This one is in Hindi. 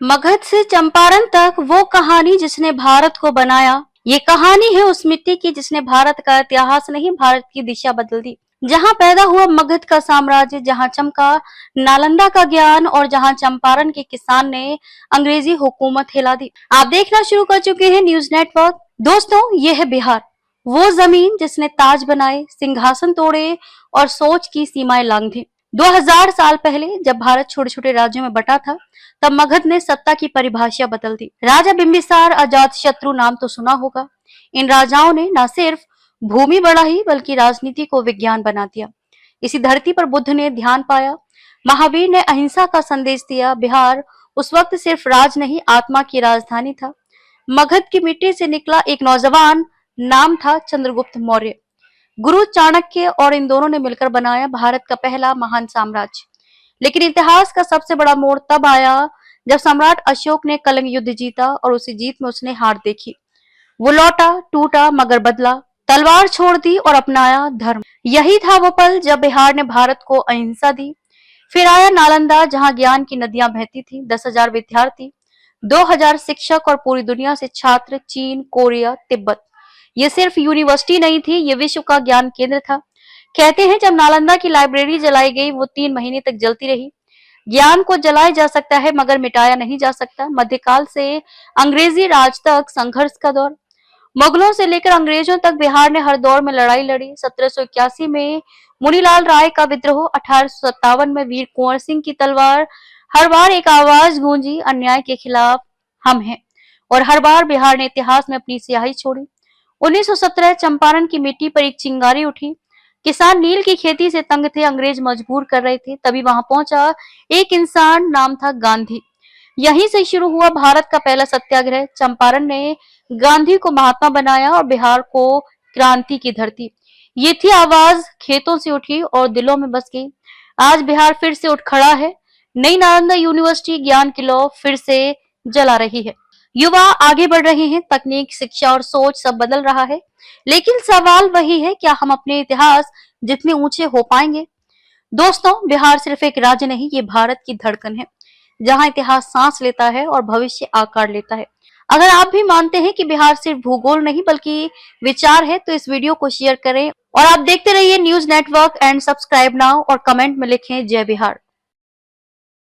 मगध से चंपारण तक वो कहानी जिसने भारत को बनाया। ये कहानी है उस मिट्टी की जिसने भारत का इतिहास नहीं, भारत की दिशा बदल दी। जहां पैदा हुआ मगध का साम्राज्य, जहां चमका नालंदा का ज्ञान और जहां चंपारण के किसान ने अंग्रेजी हुकूमत हिला दी। आप देखना शुरू कर चुके हैं न्यूज नेटवर्क। दोस्तों, ये है बिहार, वो जमीन जिसने ताज बनाए, सिंहासन तोड़े और सोच की सीमाएं लांघी। 2000 साल पहले जब भारत छोटे छोटे राज्यों में बटा था, तब मगध ने सत्ता की परिभाषा बदल दी। राजा बिंबिसार, अजातशत्रु नाम तो सुना होगा। इन राजाओं ने न सिर्फ भूमि बढ़ाई बल्कि राजनीति को विज्ञान बना दिया। इसी धरती पर बुद्ध ने ध्यान पाया, महावीर ने अहिंसा का संदेश दिया। बिहार उस वक्त सिर्फ राज नहीं, आत्मा की राजधानी था। मगध की मिट्टी से निकला एक नौजवान, नाम था चंद्रगुप्त मौर्य। गुरु चाणक्य और इन दोनों ने मिलकर बनाया भारत का पहला महान साम्राज्य। लेकिन इतिहास का सबसे बड़ा मोड़ तब आया जब सम्राट अशोक ने कलिंग युद्ध जीता और उसी जीत में उसने हार देखी। वो लौटा, टूटा, मगर बदला, तलवार छोड़ दी और अपनाया धर्म। यही था वो पल जब बिहार ने भारत को अहिंसा दी। फिर आया नालंदा, जहां ज्ञान की नदियां बहती थी। 10,000 विद्यार्थी, 2,000 शिक्षक और पूरी दुनिया से छात्र, चीन, कोरिया, तिब्बत। ये सिर्फ यूनिवर्सिटी नहीं थी, ये विश्व का ज्ञान केंद्र था। कहते हैं जब नालंदा की लाइब्रेरी जलाई गई, वो 3 महीने तक जलती रही। ज्ञान को जलाया जा सकता है मगर मिटाया नहीं जा सकता। मध्यकाल से अंग्रेजी राज तक संघर्ष का दौर, मुगलों से लेकर अंग्रेजों तक बिहार ने हर दौर में लड़ाई लड़ी। 1781 में मुनीलाल राय का विद्रोह, 1857 में वीर कुंवर सिंह की तलवार। हर बार एक आवाज गूंजी, अन्याय के खिलाफ हम हैं। और हर बार बिहार ने इतिहास में अपनी स्याही छोड़ी। 1917 चंपारण की मिट्टी पर एक चिंगारी उठी। किसान नील की खेती से तंग थे, अंग्रेज मजबूर कर रहे थे। तभी वहां पहुंचा एक इंसान, नाम था गांधी। यहीं से शुरू हुआ भारत का पहला सत्याग्रह। चंपारण ने गांधी को महात्मा बनाया और बिहार को क्रांति की धरती। ये थी आवाज, खेतों से उठी और दिलों में बस गई। आज बिहार फिर से उठ खड़ा है। नई नालंदा यूनिवर्सिटी ज्ञान की लौ फिर से जला रही है। युवा आगे बढ़ रहे हैं, तकनीक, शिक्षा और सोच सब बदल रहा है। लेकिन सवाल वही है, क्या हम अपने इतिहास जितने ऊंचे हो पाएंगे? दोस्तों, बिहार सिर्फ एक राज्य नहीं, ये भारत की धड़कन है, जहां इतिहास सांस लेता है और भविष्य आकार लेता है। अगर आप भी मानते हैं कि बिहार सिर्फ भूगोल नहीं बल्कि विचार है, तो इस वीडियो को शेयर करें और आप देखते रहिए news network and subscribe now और कमेंट में लिखें जय बिहार।